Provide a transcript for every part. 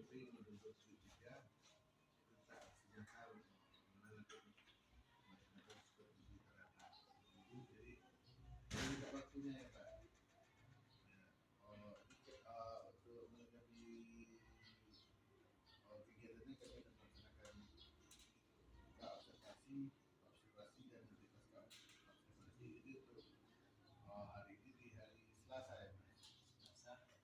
Jeffrey membentuk segitiga itu tak senjata untuk melaksanakan supervisi terhadap ibu. Jadi tidak waktunya ya Pak. Untuk melengkapi kegiatannya kami akan melaksanakan observasi dan nanti pasca observasi itu untuk hari ini di hari Selasa ya Pak. Selasa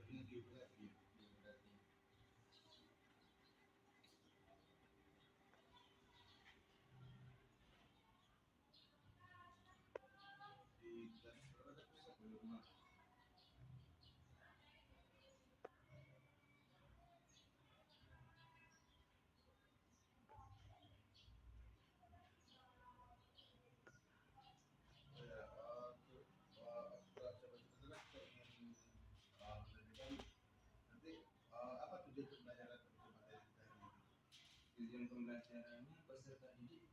makanya geografi di kelas berapa belum tujuan pembelajarannya peserta didik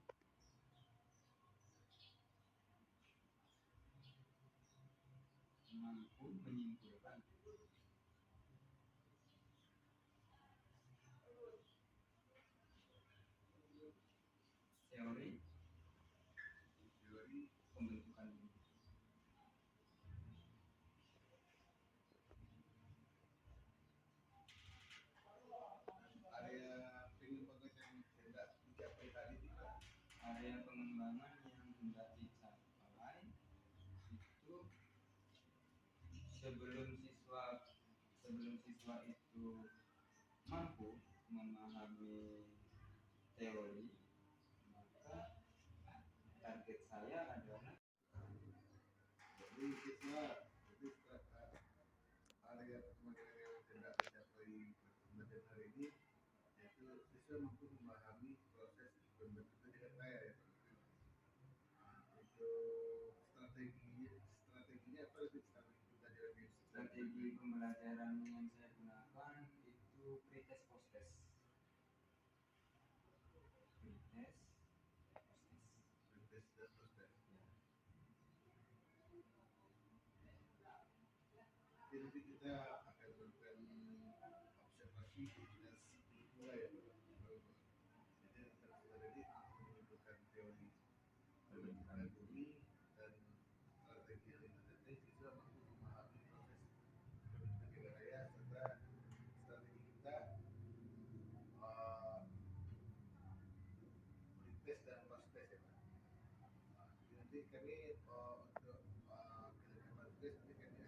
mampu menyimpulkan teori pembentukan diri. Area pengembangan yang hendak dicapai tadi tidak. Area pengembangan yang hendak dicapai itu sebelum siswa itu mampu memahami teori, maka target saya adalah Jadi siswa itu area pengembangan yang hendak dicapai pada hari ini yaitu siswa mampu memahami proses pembentukan jagat raya ya Pak. Untuk strateginya apa itu strategi pembelajaran yang saya gunakan itu pretest post-test. Nanti kita akan melakukan observasi dan mulai ya Pak. Jadi antara tadi menunjukkan teori pembentukan bumi dan strategi yang nanti siswa mampu memahami proses pembentukan jagat raya serta strategi kita pre-test dan post-test ya Pak. Jadi nanti kami untuk kelengkapan test nanti kami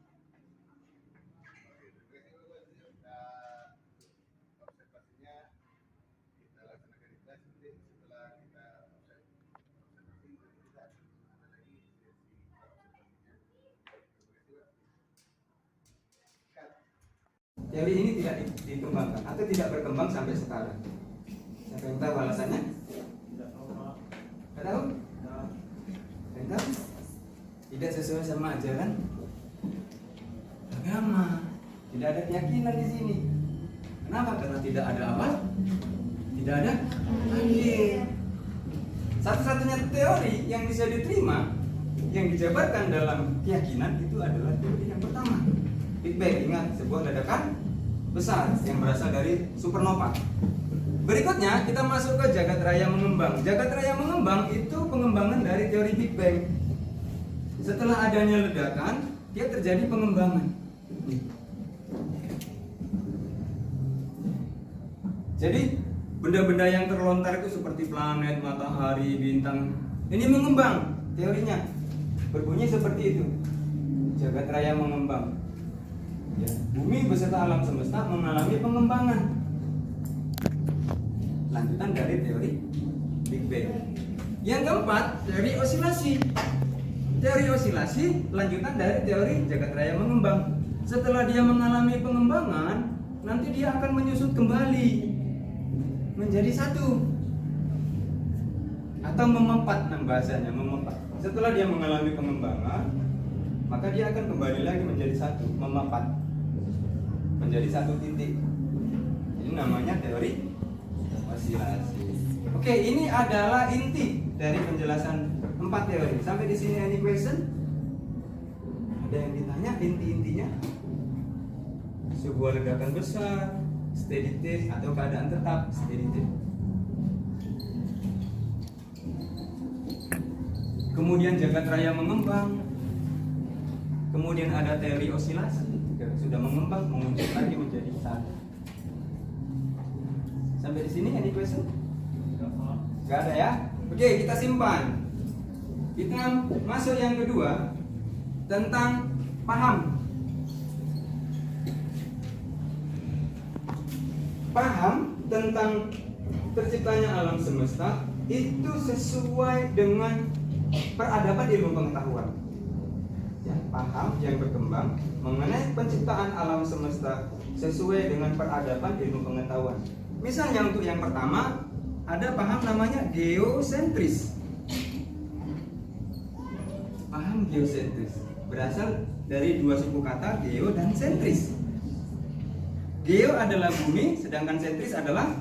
akan coba bersama BI kami dan kita observasinya kita laksanakan di kelas nanti setelah kita observasi kita ada lagi sesi observasinya. Terima kasih Pak. Teori ini tidak dikembangkan atau tidak berkembang sampai sekarang. Siapa yang tahu alasannya? Tidak tahu Pak. Tidak tahu? Tidak tahu? Tidak sesuai sama ajaran agama. Tidak ada keyakinan di sini. Kenapa? Karena tidak ada apa? Tidak ada akhir. Satu-satunya teori yang bisa diterima, yang dijabarkan dalam keyakinan itu adalah teori yang pertama, Big Bang. Ingat, sebuah ledakan besar yang berasal dari supernova. Berikutnya kita masuk ke jagat raya mengembang. Jagat raya mengembang itu pengembangan dari teori Big Bang. Setelah adanya ledakan, dia terjadi pengembangan. Jadi benda-benda yang terlontar itu seperti planet, matahari, bintang, ini mengembang teorinya. Berbunyi seperti itu. Jagat raya mengembang. Ya, bumi beserta alam semesta mengalami pengembangan. Lanjutan dari teori Big Bang. Yang keempat, teori osilasi. Teori osilasi lanjutan dari teori jagat raya mengembang. Setelah dia mengalami pengembangan, nanti dia akan menyusut kembali menjadi satu, atau memempat, bahasanya memempat. Setelah dia mengalami pengembangan, maka dia akan kembali lagi menjadi satu, memempat menjadi satu titik. Ini namanya teori osilasi. Oke, ini adalah inti dari penjelasan 4 teori. Sampai di sini any question? Ada yang ditanya inti-intinya? Sebuah ledakan besar, steady state, atau keadaan tetap, steady state. Kemudian jagat raya mengembang. Kemudian ada teori osilasi, sudah mengembang, menguncur lagi menjadi satu. Sampai di sini any question? Gak ada ya? Oke, kita simpan. Kita masuk yang kedua, tentang paham. Paham tentang terciptanya alam semesta itu sesuai dengan peradaban ilmu pengetahuan. Ya, paham yang berkembang mengenai penciptaan alam semesta sesuai dengan peradaban ilmu pengetahuan. Misalnya untuk yang pertama ada paham namanya geosentris. Paham geosentris berasal dari dua suku kata geo dan sentris. Geo adalah bumi, sedangkan sentris adalah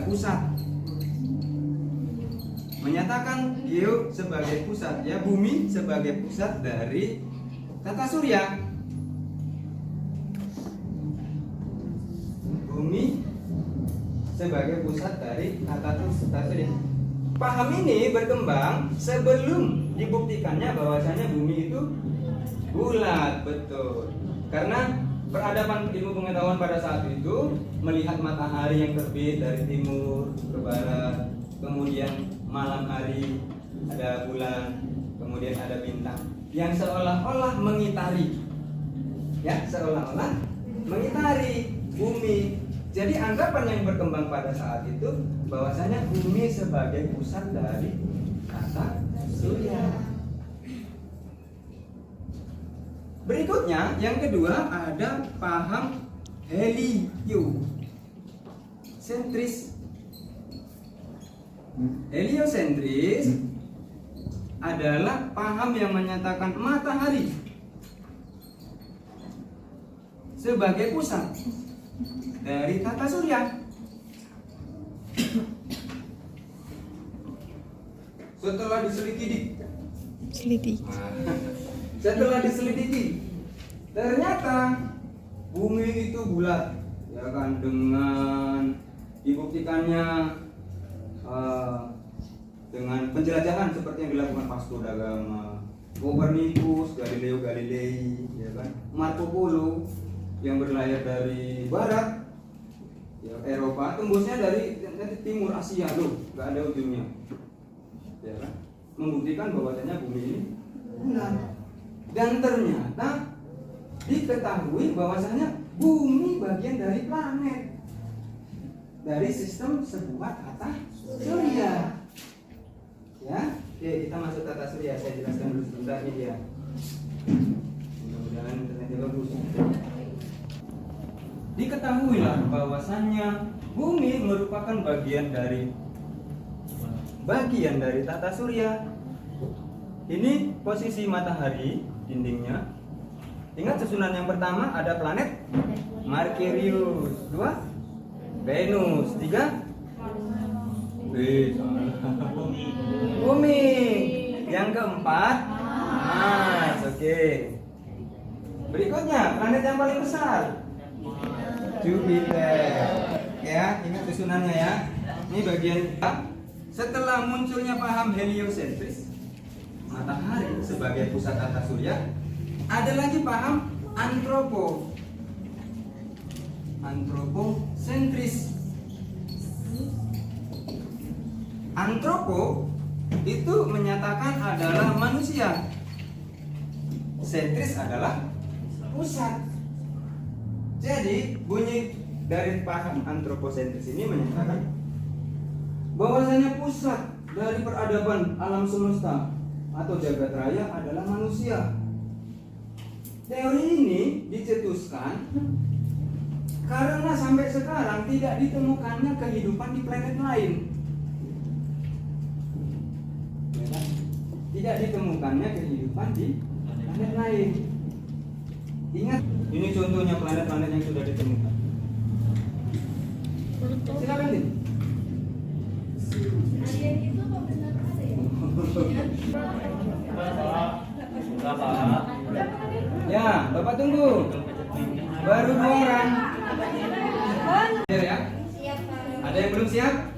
pusat. Menyatakan geo sebagai pusat, ya, bumi sebagai pusat dari tata surya. Bumi sebagai pusat dari tata surya. Paham ini berkembang sebelum dibuktikannya bahwasanya bumi itu bulat, betul. Karena peradaban ilmu pengetahuan pada saat itu melihat matahari yang terbit dari timur ke barat, kemudian malam hari ada bulan, kemudian ada bintang yang seolah-olah mengitari, ya, seolah-olah mengitari bumi. Jadi anggapan yang berkembang pada saat itu bahwasanya bumi sebagai pusat dari tata surya. Berikutnya, yang kedua ada paham heliosentris. Heliosentris adalah paham yang menyatakan matahari sebagai pusat dari tata surya. Setelah diselidiki, ternyata bumi itu bulat, ya kan, dengan dibuktikannya dengan penjelajahan seperti yang dilakukan Vasco da Gama, Copernicus, Galileo Galilei, ya kan, Marco Polo yang berlayar dari barat, ya, Eropa, tembusnya dari timur Asia loh, nggak ada ujungnya, ya kan, membuktikan bahwasanya bumi ini bulat. Dan ternyata diketahui bahwasanya bumi bagian dari planet, dari sistem sebuah tata surya. Ya, oke, kita masuk tata surya. Saya jelaskan dulu sebentar ini dia. Mudah-mudahan internetnya bagus. Diketahuilah bahwasanya bumi merupakan bagian dari tata surya. Ini posisi matahari dindingnya. Ingat susunan yang pertama ada planet Merkurius, 2 Venus, 3 Bumi. Yang keempat Mars. Oke. Berikutnya planet yang paling besar Jupiter. Ya, ingat susunannya ya. Ini bagian setelah munculnya paham heliosentris, matahari sebagai pusat tata surya, ada lagi paham antroposentris. Antropo itu menyatakan adalah manusia. Sentris adalah pusat. Jadi bunyi dari paham antroposentris ini menyatakan bahwasanya pusat dari peradaban alam semesta atau jagat raya adalah manusia. Teori ini dicetuskan karena sampai sekarang tidak ditemukannya kehidupan di planet lain. Tidak ditemukannya kehidupan di planet lain. Ingat, ini contohnya planet-planet yang sudah ditemukan. Silakan nih. Alien itu kok benar ada ya? Ya, Bapak tunggu. Baru 2 orang. Ya. Siap, Pak. Ada yang belum siap?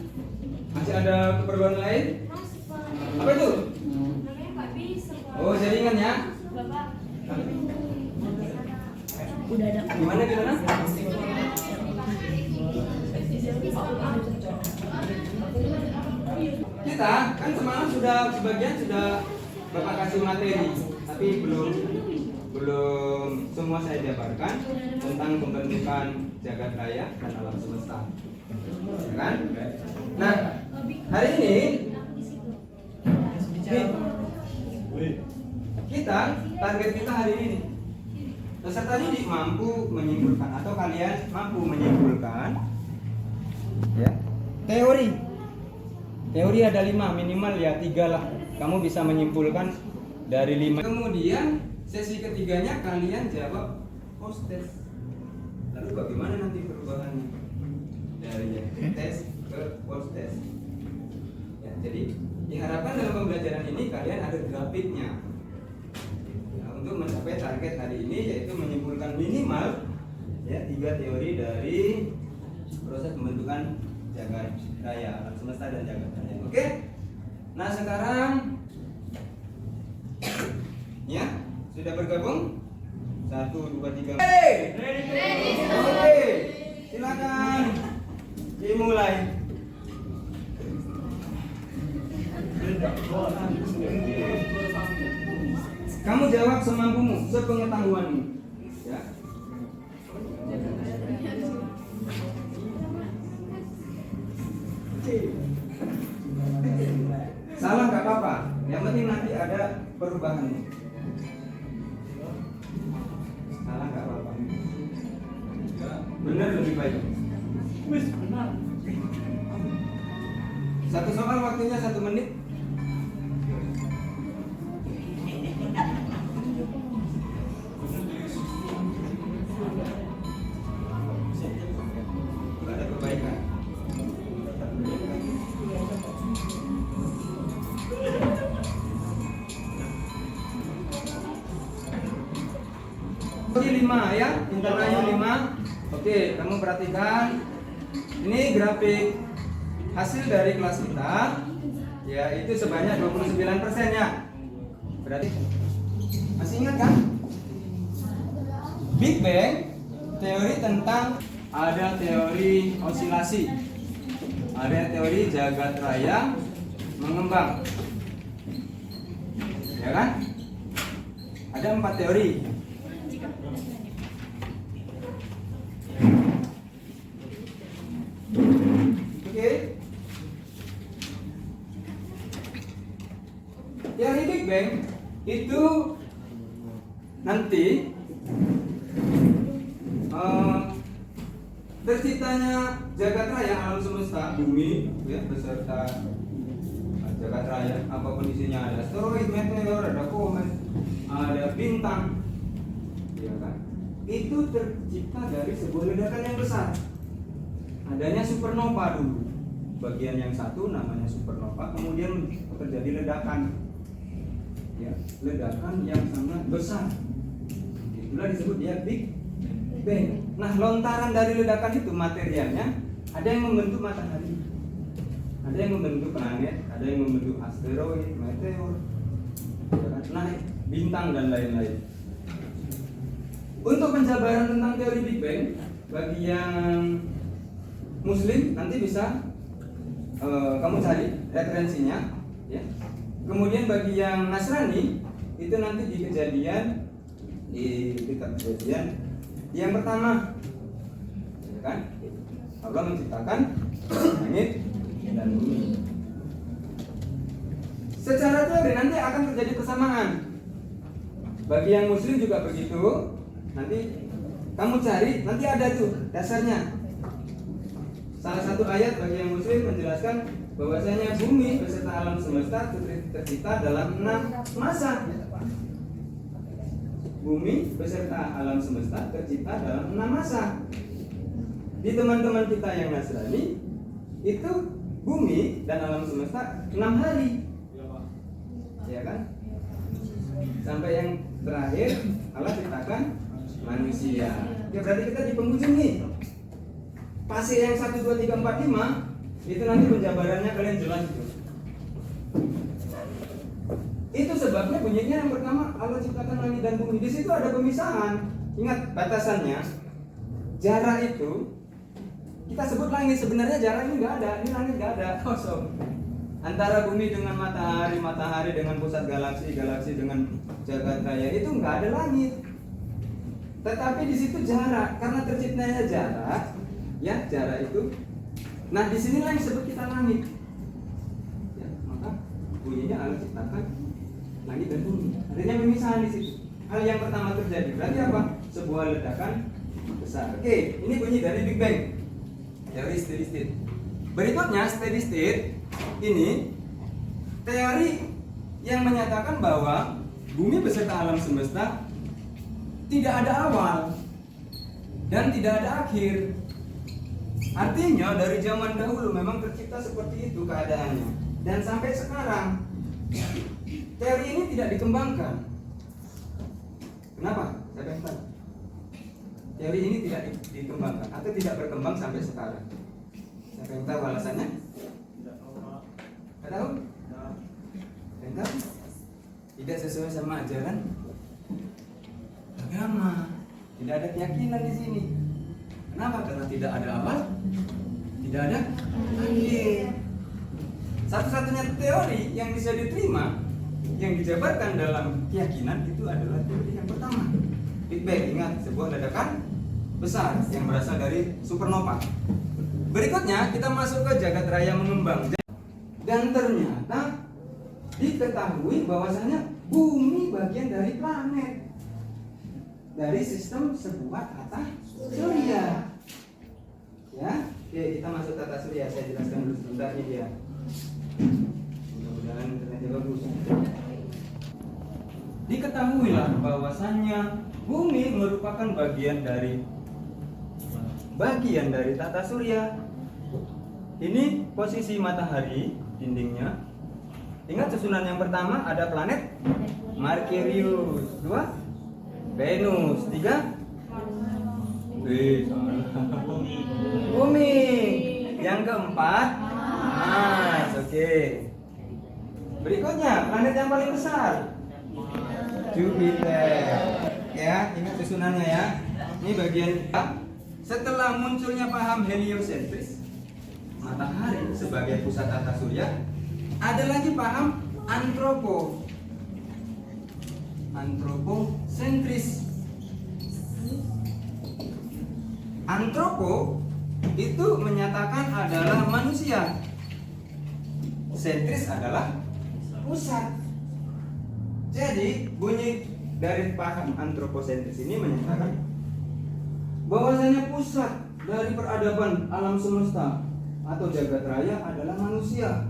Masih ada keperluan lain? Mas, Pak. Apa itu? Namanya Pak bisa, Pak. Oh, jaringan ya. Bapak. Gimana? Kita kan semalam sudah sebagian sudah Bapak kasih materi, tapi belum semua saya jabarkan tentang pembentukan jagat raya dan alam semesta. Ya kan? Nah, hari ini kita target kita hari ini peserta didik mampu menyimpulkan atau kalian mampu menyimpulkan ya teori ada 5, minimal ya 3 lah, kamu bisa menyimpulkan dari 5. Kemudian sesi ketiganya kalian jawab post test. Lalu bagaimana nanti perubahannya dari tes ke post test ya, jadi diharapkan dalam pembelajaran ini kalian ada grafiknya untuk mencapai target hari ini, yaitu menyimpulkan minimal ya 3 teori dari proses pembentukan jagat raya alam semesta dan jagat raya. Oke? Nah, sekarang ya sudah bergabung? 1, 2, 3. Oke, silakan dimulai. Kamu jawab semampumu, sepengetahuanmu. Ya. Salah nggak apa-apa, yang penting nanti ada perubahannya. Salah nggak apa-apa. Benar lebih baik. Benar. Satu soal waktunya 1 menit. Ada perbaikan. Oke, 5 ya, internalnya 5. Oke, kamu perhatikan. Ini grafik hasil dari kelas kita. Ya, itu sebanyak 29% ya. Berarti masih ingat kan? Big Bang, teori tentang ada teori osilasi, ada teori jagat raya mengembang, ya kan? Ada 4 teori. Oke. Teori Big Bang itu nanti terciptanya jagat raya alam semesta, bumi ya, beserta jagat raya apapun isinya, ada asteroid, meteor, ada komet, ada bintang, ya kan? Itu tercipta dari sebuah ledakan yang besar. Adanya supernova dulu. Bagian yang satu namanya supernova, kemudian terjadi ledakan. Ya, ledakan yang sangat besar. Itulah disebut dia Big Bang. Nah, lontaran dari ledakan itu materialnya ada yang membentuk matahari, ada yang membentuk planet, ada yang membentuk asteroid, meteor, nah, bintang dan lain-lain. Untuk penjabaran tentang teori Big Bang bagi yang Muslim nanti bisa kamu cari referensinya, ya. Kemudian bagi yang Nasrani itu nanti di Kejadian, di kitab Kejadian yang pertama, ya kan? Allah menciptakan langit dan bumi. Secara teori nanti akan terjadi persamaan. Bagi yang Muslim juga begitu. Nanti kamu cari, nanti ada tuh dasarnya. Salah satu ayat bagi yang Muslim menjelaskan bahwasanya bumi beserta alam semesta tercipta dalam 6 masa. Bumi beserta alam semesta tercipta dalam 6 masa. Di teman-teman kita yang Nasrani itu bumi dan alam semesta 6 hari. Ya kan? Sampai yang terakhir Allah ciptakan manusia. Ya berarti kita di penghujung nih. Fase yang 1, 2, 3, 4, 5 itu nanti penjabarannya kalian jelas itu. Itu sebabnya bunyinya yang pertama Allah ciptakan langit dan bumi. Di situ ada pemisahan. Ingat batasannya. Jarak itu kita sebut langit, sebenarnya jarak ini nggak ada. Ini langit nggak ada, kosong. Antara bumi dengan matahari, matahari dengan pusat galaksi, galaksi dengan jagat raya itu nggak ada langit. Tetapi di situ jarak, karena terciptanya jarak, ya jarak itu. Nah di sinilah yang disebut kita langit. Ya, maka bunyinya Allah ciptakan langit dan bumi. Artinya pemisahan di situ. Hal yang pertama terjadi berarti apa? Sebuah ledakan besar. Oke, ini bunyi dari Big Bang. Teori steady state. Berikutnya steady state ini teori yang menyatakan bahwa bumi beserta alam semesta tidak ada awal dan tidak ada akhir. Artinya dari zaman dahulu memang tercipta seperti itu keadaannya dan sampai sekarang teori ini tidak dikembangkan. Kenapa? Saya pengen tahu. Teori ini tidak dikembangkan atau tidak berkembang sampai sekarang. Saya pengen tahu alasannya. Tidak tahu? Pengen tahu? Tidak sesuai sama ajaran agama. Tidak ada keyakinan di sini. Kenapa? Karena tidak ada awal, tidak ada akhir. Satu-satunya teori yang bisa diterima, yang dijabarkan dalam keyakinan itu adalah teori yang pertama, Big Bang. Ingat, sebuah ledakan besar yang berasal dari supernova. Berikutnya kita masuk ke jagat raya mengembang. Dan ternyata diketahui bahwasanya bumi bagian dari planet, dari sistem sebuah tata surya. Ya, oke, kita masuk tata surya. Saya jelaskan dulu sebentar ini dia. Mudah-mudahan internetnya bagus. Diketahuilah bahwasannya bumi merupakan bagian dari tata surya. Ini posisi matahari dindingnya. Ingat susunan yang pertama ada planet Merkurius, 2 Venus, 3 Bumi. Yang keempat Mars. Oke. Berikutnya planet yang paling besar Jupiter. Ya, ingat susunannya ya. Ini bagian setelah munculnya paham heliosentris, matahari sebagai pusat tata surya, ada lagi paham antroposentris. Antropo itu menyatakan adalah manusia. Sentris adalah pusat. Jadi bunyi dari paham antroposentris ini menyatakan bahwasanya pusat dari peradaban alam semesta atau jagat raya adalah manusia.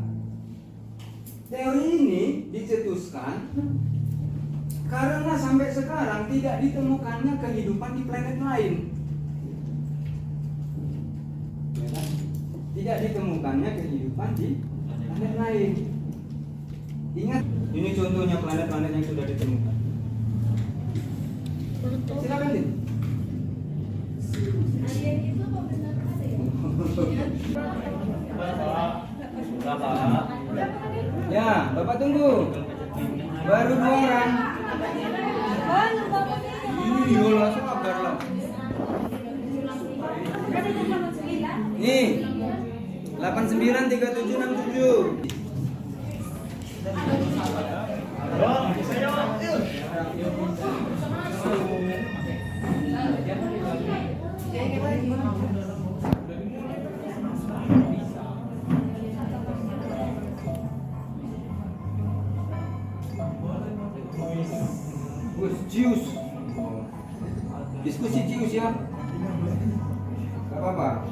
Teori ini dicetuskan karena sampai sekarang tidak ditemukannya kehidupan di planet lain. Tidak ditemukannya kehidupan di planet lain. Ingat, ini contohnya planet-planet yang sudah ditemukan. Silakan Din. Alien itu kok benar ada ya? Ya, Bapak tunggu. Baru 2 orang. Iya lah, sabar lah. Nih, 893767. Cius. Diskusi cius ya. Gak apa-apa.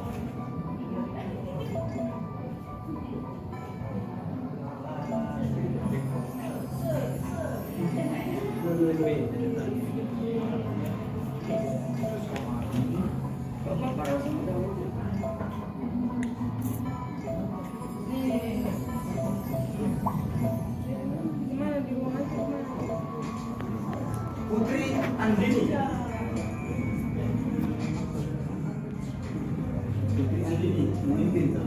Putri Andini. Putri Andini memimpin.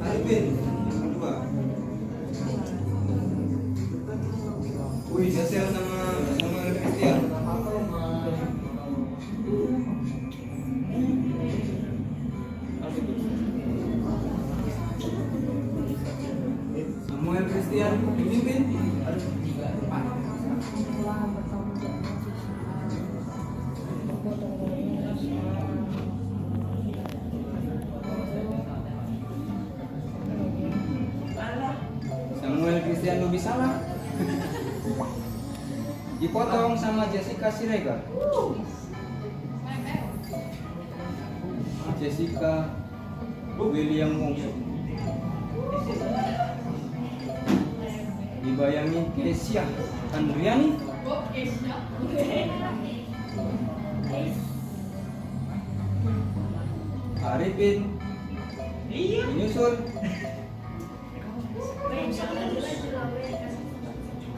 Arifin yang kedua. Wih, Yasel sama Christian. Samuel Christian memimpin. Samuel Christian lebih salah. Dipotong sama Jessica Siregar. Jessica William Wongso. Dibayangi Kesia Andriani. Arifin menyusul.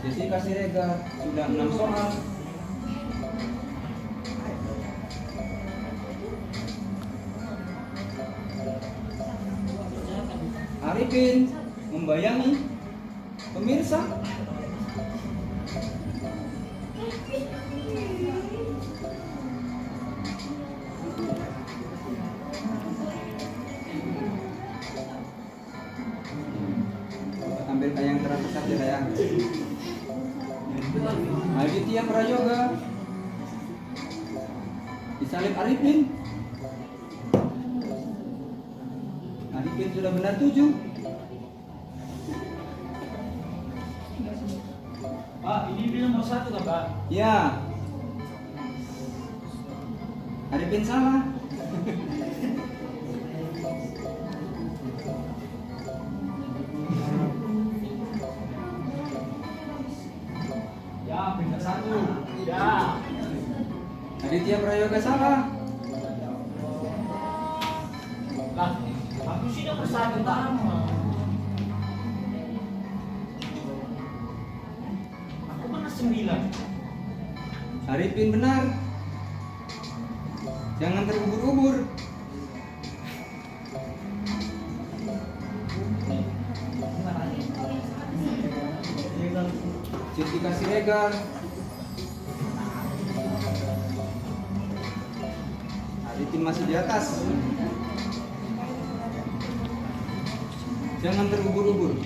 Jessica Siregar sudah 6 soal. Arifin membayangi pemirsa. Tampilkan yang terakhir saja ya. Aditya Prayoga disalib Arifin. Arifin sudah benar 7. Pak, ini bilang nomor 1 kan, Pak? Ya. Arifin salah. Ya, benar 1. Ya. Aditya Prayoga salah. Lah, aku sih nomor 1 pertama. Aku mana 9. Arifin benar. Jangan terubur-ubur. Jessica Siregar. Arifin masih di atas. Jangan terubur-ubur.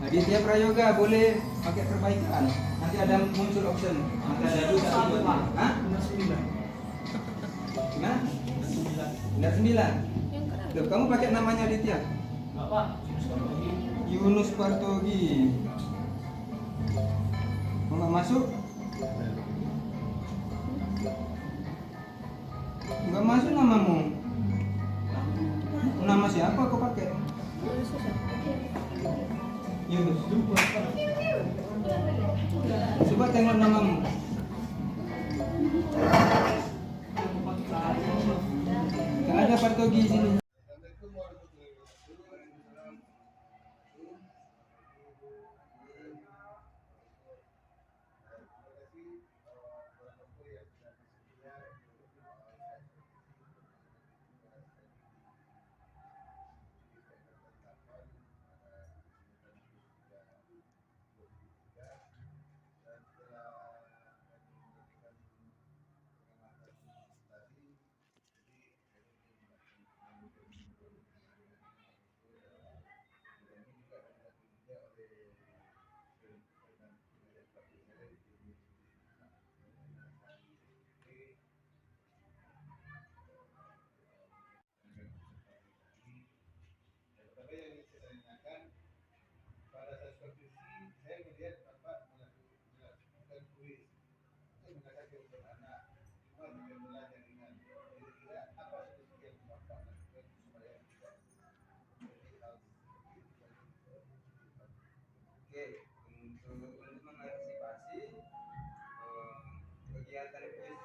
Aditya Prayoga boleh pakai perbaikan. Nanti ada muncul option. Nanti ada juga. Hah? Benar 9. Gimana? Benar 9. Loh, kamu pakai namanya Aditya? Enggak, Pak. Yunus Partogi. Mau nggak masuk? Nggak masuk namamu. Nama siapa kau pakai? Yunus. Coba tengok namamu. Nggak ada Partogi di sini. Oke, untuk mengantisipasi kegiatan kuis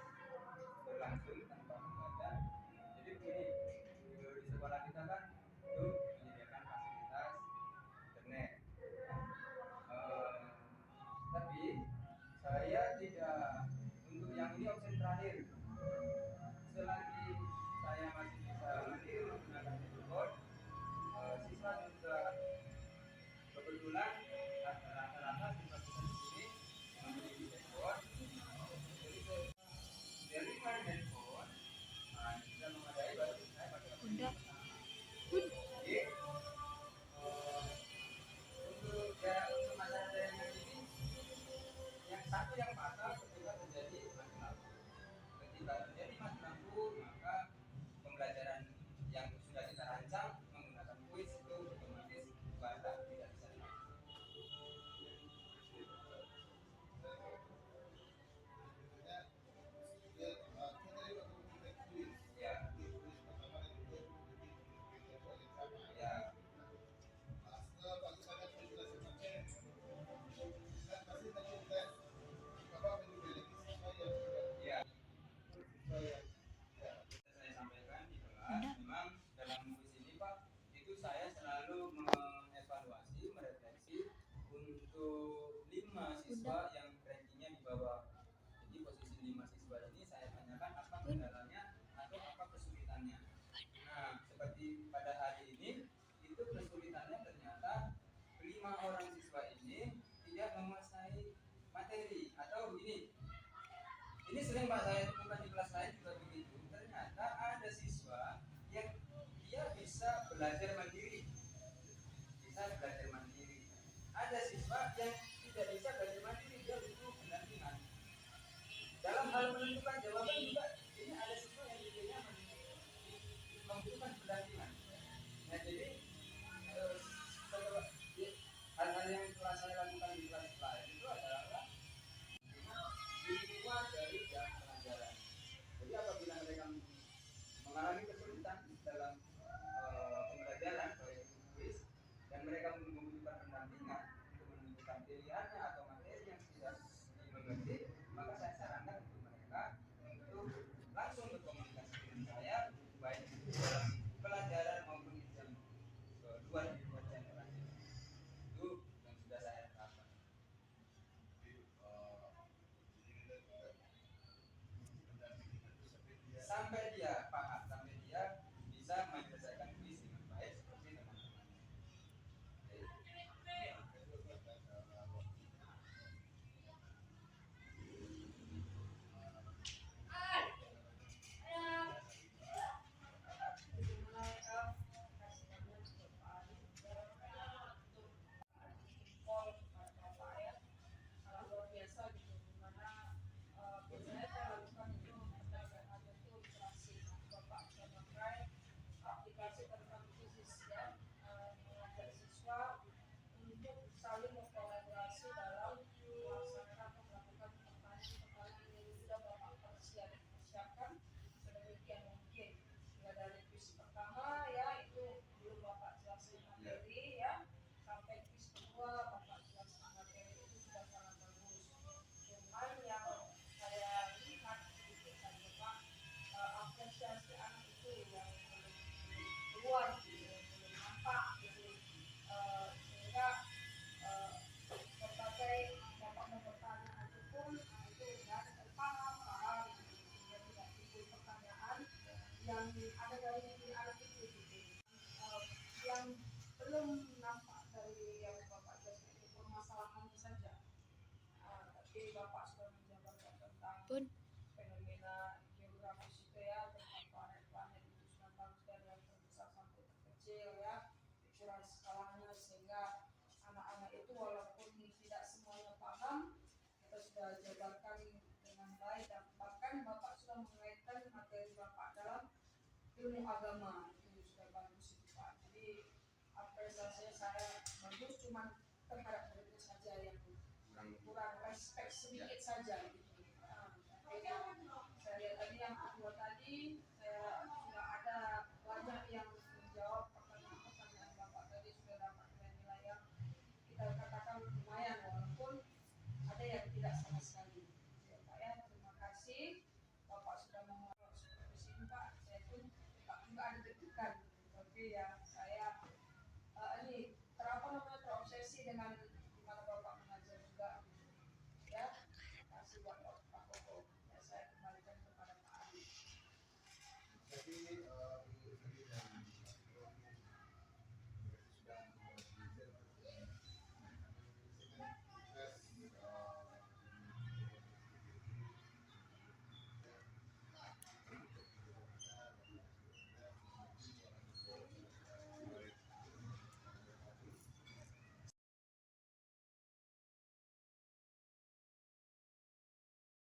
berlangsung tanpa hambatan. Jadi begini, di sekolah kita kan itu menyediakan fasilitas internet. Eh, tapi saya tidak, untuk yang ini opsi terakhir. Selagi saya masih bisa mandiri menggunakan handphone, siswa juga kebetulan rata-rata siswa kita di sini memiliki handphone. Jadi dari main handphone, sudah memadai baru saya pakai Udah. Jadi untuk ya untuk masalah jaringan ini, yang satu yang fatal ketika terjadi mati lampu. Ketika terjadi mati lampu, maka pembelajaran yang sudah kita rancang menggunakan kuis itu otomatis batal, tidak bisa dilakukan. Ya, ya, ya. Saya sampaikan di kelas, memang dalam kuis ini Pak, itu saya selalu mengevaluasi, merefleksi untuk 5 siswa yang rankingnya di bawah. Jadi posisi 5 siswa ini saya tanyakan apa kendalanya atau apa kesulitannya. Nah, seperti pada hari ini, itu kesulitannya ternyata 5 orang siswa ini tidak menguasai materi atau begini. Ini sering Pak saya temukan di kelas lain juga begitu. Ternyata ada siswa yang dia bisa belajar mandiri, Ada siswa yang tidak bisa belajar mandiri, dia butuh pendampingan. Dalam hal menentukan jawaban juga, ini ada siswa yang dirinya membutuhkan pendampingan. Nah jadi setelah hal-hal yang telah saya lakukan di kelas lain itu adalah di luar dari jam pelajaran. Jadi apabila mereka mengalami kesulitan dalam pembelajaran proyek kuis dan mereka membutuhkan pendampingan untuk menentukan pilihannya atau materi yang tidak dimengerti, maka saya sarankan untuk mereka untuk langsung berkomunikasi dengan saya, baik itu dalam pelajaran maupun di jam luar jam pelajaran. Itu yang sudah saya terapkan. Sampai dia paham, sampai dia bisa menyelesaikan kuis dengan baik seperti teman-temannya. Aplikasi tentang krisis ya, mengajak siswa untuk saling berkolaborasi dalam melaksanakan atau melakukan pertanyaan-pertanyaan yang sudah Bapak persiapkan sedemikian mungkin. Mulai dari kuis pertama ya itu belum Bapak jelaskan materi ya, sampai kuis kedua Bapak jelaskan materi, itu sudah sangat bagus. Cuman yang saya lihat sedikit saja Pak, apresiasi anak itu yang keluar gitu, belum nampak gitu, sehingga berbagai dapat pertanyaan itu pun itu tidak paham gitu, sehingga tidak timbul pertanyaan yang ada dari diri anak itu gitu. Yang belum nampak dari yang Bapak jelaskan itu permasalahannya saja, tapi Bapak sudah menjabarkan tentang fenomena geografis itu ya, tentang planet-planet itu sudah bagus dari yang terbesar sampai terkecil ya, ukuran skalanya, sehingga anak-anak itu walaupun tidak semuanya paham, kita sudah jabarkan dengan baik, dan bahkan Bapak sudah mengaitkan materi Bapak dalam ilmu agama, itu sudah bagus itu Pak. Jadi apresiasinya saya bagus, cuman terhadap muridnya saja yang kurang respect sedikit saja gitu. Saya lihat tadi yang kedua tadi, saya sudah ada banyak yang menjawab pertanyaan-pertanyaan Bapak tadi, sudah dapat nilai-nilai yang kita katakan ada yang tidak sama sekali. Ya, Pak ya, terima kasih Bapak sudah mengulas seperti ini Pak. Saya pun nggak ada deg-degan, tapi ya saya ini terobsesi dengan